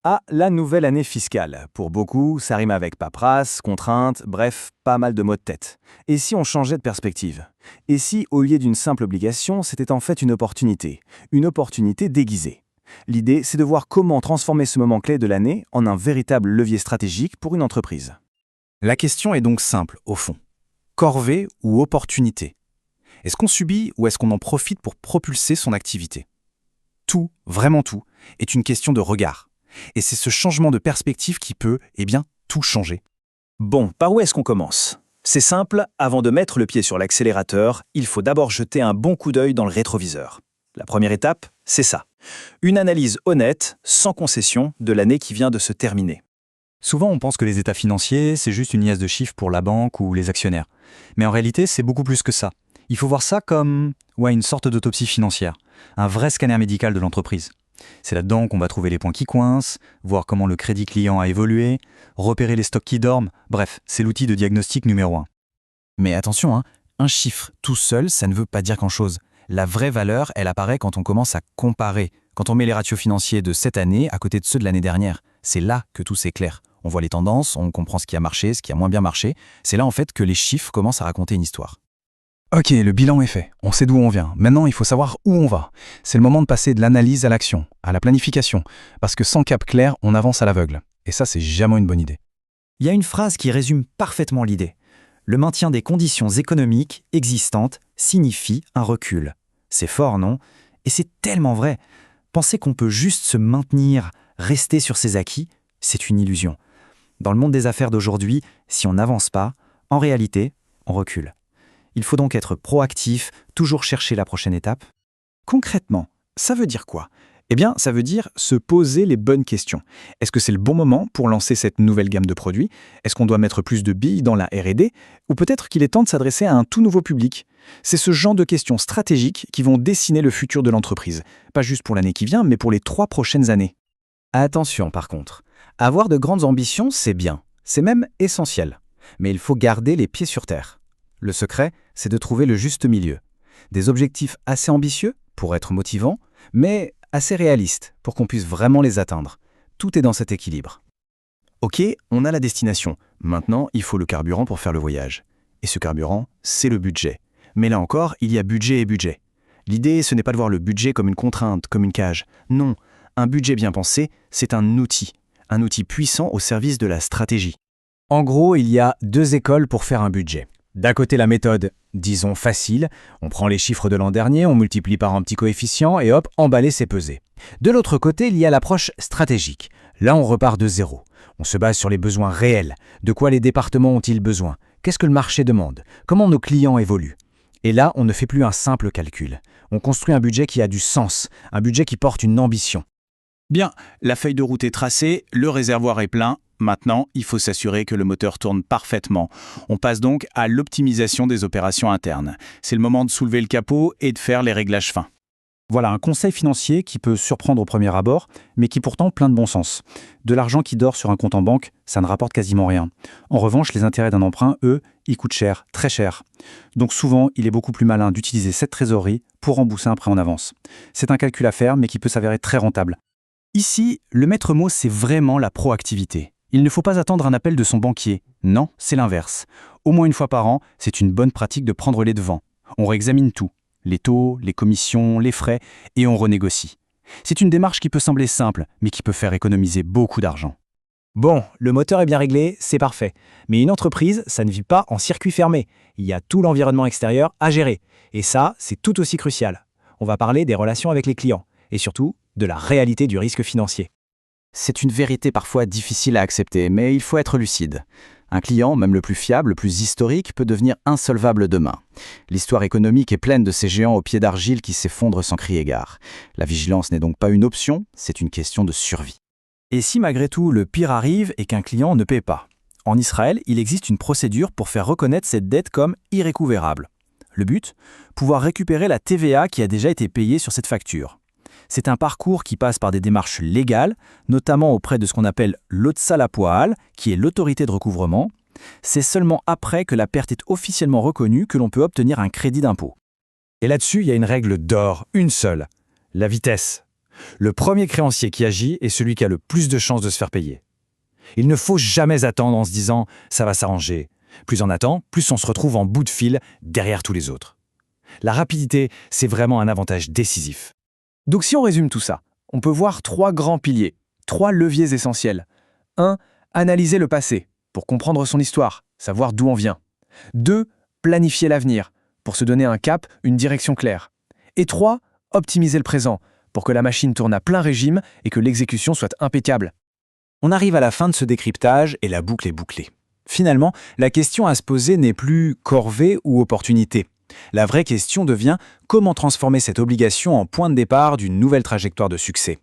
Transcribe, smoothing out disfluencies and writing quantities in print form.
Ah, la nouvelle année fiscale. Pour beaucoup, ça rime avec paperasse, contraintes, bref, pas mal de mots de tête. Et si on changeait de perspective? Et si, au lieu d'une simple obligation, c'était en fait une opportunité? Une opportunité déguisée. L'idée, c'est de voir comment transformer ce moment clé de l'année en un véritable levier stratégique pour une entreprise. La question est donc simple, au fond. Corvée ou opportunité? Est-ce qu'on subit ou est-ce qu'on en profite pour propulser son activité? Tout, vraiment tout, est une question de regard. Et c'est ce changement de perspective qui peut, tout changer. Bon, par où est-ce qu'on commence? C'est simple, avant de mettre le pied sur l'accélérateur, il faut d'abord jeter un bon coup d'œil dans le rétroviseur. La première étape, c'est ça. Une analyse honnête, sans concession, de l'année qui vient de se terminer. Souvent, on pense que les états financiers, c'est juste une liasse de chiffres pour la banque ou les actionnaires. Mais en réalité, c'est beaucoup plus que ça. Il faut voir ça comme une sorte d'autopsie financière, un vrai scanner médical de l'entreprise. C'est là-dedans qu'on va trouver les points qui coincent, voir comment le crédit client a évolué, repérer les stocks qui dorment, bref, c'est l'outil de diagnostic numéro 1. Mais attention, un chiffre tout seul, ça ne veut pas dire grand-chose. La vraie valeur, elle apparaît quand on commence à comparer, quand on met les ratios financiers de cette année à côté de ceux de l'année dernière. C'est là que tout s'éclaire. On voit les tendances, on comprend ce qui a marché, ce qui a moins bien marché. C'est là en fait que les chiffres commencent à raconter une histoire. Ok, le bilan est fait. On sait d'où on vient. Maintenant, il faut savoir où on va. C'est le moment de passer de l'analyse à l'action, à la planification. Parce que sans cap clair, on avance à l'aveugle. Et ça, c'est jamais une bonne idée. Il y a une phrase qui résume parfaitement l'idée. Le maintien des conditions économiques existantes signifie un recul. C'est fort, non? Et c'est tellement vrai. Penser qu'on peut juste se maintenir, rester sur ses acquis, c'est une illusion. Dans le monde des affaires d'aujourd'hui, si on n'avance pas, en réalité, on recule. Il faut donc être proactif, toujours chercher la prochaine étape. Concrètement, ça veut dire quoi? Eh bien, ça veut dire se poser les bonnes questions. Est-ce que c'est le bon moment pour lancer cette nouvelle gamme de produits? Est-ce qu'on doit mettre plus de billes dans la R&D? Ou peut-être qu'il est temps de s'adresser à un tout nouveau public? C'est ce genre de questions stratégiques qui vont dessiner le futur de l'entreprise. Pas juste pour l'année qui vient, mais pour les 3 prochaines années. Attention par contre, avoir de grandes ambitions, c'est bien, c'est même essentiel. Mais il faut garder les pieds sur terre. Le secret, c'est de trouver le juste milieu. Des objectifs assez ambitieux pour être motivants, mais assez réalistes pour qu'on puisse vraiment les atteindre. Tout est dans cet équilibre. Ok, on a la destination. Maintenant, il faut le carburant pour faire le voyage. Et ce carburant, c'est le budget. Mais là encore, il y a budget et budget. L'idée, ce n'est pas de voir le budget comme une contrainte, comme une cage. Non, un budget bien pensé, c'est un outil puissant au service de la stratégie. En gros, il y a 2 écoles pour faire un budget. D'un côté, la méthode, disons facile, on prend les chiffres de l'an dernier, on multiplie par un petit coefficient et hop, emballer c'est peser. De l'autre côté, il y a l'approche stratégique. Là, on repart de zéro. On se base sur les besoins réels. De quoi les départements ont-ils besoin? Qu'est-ce que le marché demande? Comment nos clients évoluent? Et là, on ne fait plus un simple calcul. On construit un budget qui a du sens, un budget qui porte une ambition. Bien, la feuille de route est tracée, le réservoir est plein. Maintenant, il faut s'assurer que le moteur tourne parfaitement. On passe donc à l'optimisation des opérations internes. C'est le moment de soulever le capot et de faire les réglages fins. Voilà un conseil financier qui peut surprendre au premier abord, mais qui est pourtant plein de bon sens. De l'argent qui dort sur un compte en banque, ça ne rapporte quasiment rien. En revanche, les intérêts d'un emprunt, eux, ils coûtent cher, très cher. Donc souvent, il est beaucoup plus malin d'utiliser cette trésorerie pour rembourser un prêt en avance. C'est un calcul à faire, mais qui peut s'avérer très rentable. Ici, le maître mot, c'est vraiment la proactivité. Il ne faut pas attendre un appel de son banquier. Non, c'est l'inverse. Au moins une fois par an, c'est une bonne pratique de prendre les devants. On réexamine tout. Les taux, les commissions, les frais, et on renégocie. C'est une démarche qui peut sembler simple, mais qui peut faire économiser beaucoup d'argent. Bon, le moteur est bien réglé, c'est parfait. Mais une entreprise, ça ne vit pas en circuit fermé. Il y a tout l'environnement extérieur à gérer. Et ça, c'est tout aussi crucial. On va parler des relations avec les clients, et surtout de la réalité du risque financier. C'est une vérité parfois difficile à accepter, mais il faut être lucide. Un client, même le plus fiable, le plus historique, peut devenir insolvable demain. L'histoire économique est pleine de ces géants aux pieds d'argile qui s'effondrent sans crier gare. La vigilance n'est donc pas une option, c'est une question de survie. Et si malgré tout le pire arrive et qu'un client ne paie pas? En Israël, il existe une procédure pour faire reconnaître cette dette comme irrécouvrable. Le but? Pouvoir récupérer la TVA qui a déjà été payée sur cette facture. C'est un parcours qui passe par des démarches légales, notamment auprès de ce qu'on appelle l'Hotzah Lapoal, qui est l'autorité de recouvrement. C'est seulement après que la perte est officiellement reconnue que l'on peut obtenir un crédit d'impôt. Et là-dessus, il y a une règle d'or, une seule. La vitesse. Le premier créancier qui agit est celui qui a le plus de chances de se faire payer. Il ne faut jamais attendre en se disant « ça va s'arranger ». Plus on attend, plus on se retrouve en bout de fil derrière tous les autres. La rapidité, c'est vraiment un avantage décisif. Donc si on résume tout ça, on peut voir 3 grands piliers, 3 leviers essentiels. 1. Analyser le passé, pour comprendre son histoire, savoir d'où on vient. 2. Planifier l'avenir, pour se donner un cap, une direction claire. Et 3. Optimiser le présent, pour que la machine tourne à plein régime et que l'exécution soit impeccable. On arrive à la fin de ce décryptage et la boucle est bouclée. Finalement, la question à se poser n'est plus corvée ou opportunité. La vraie question devient comment transformer cette obligation en point de départ d'une nouvelle trajectoire de succès.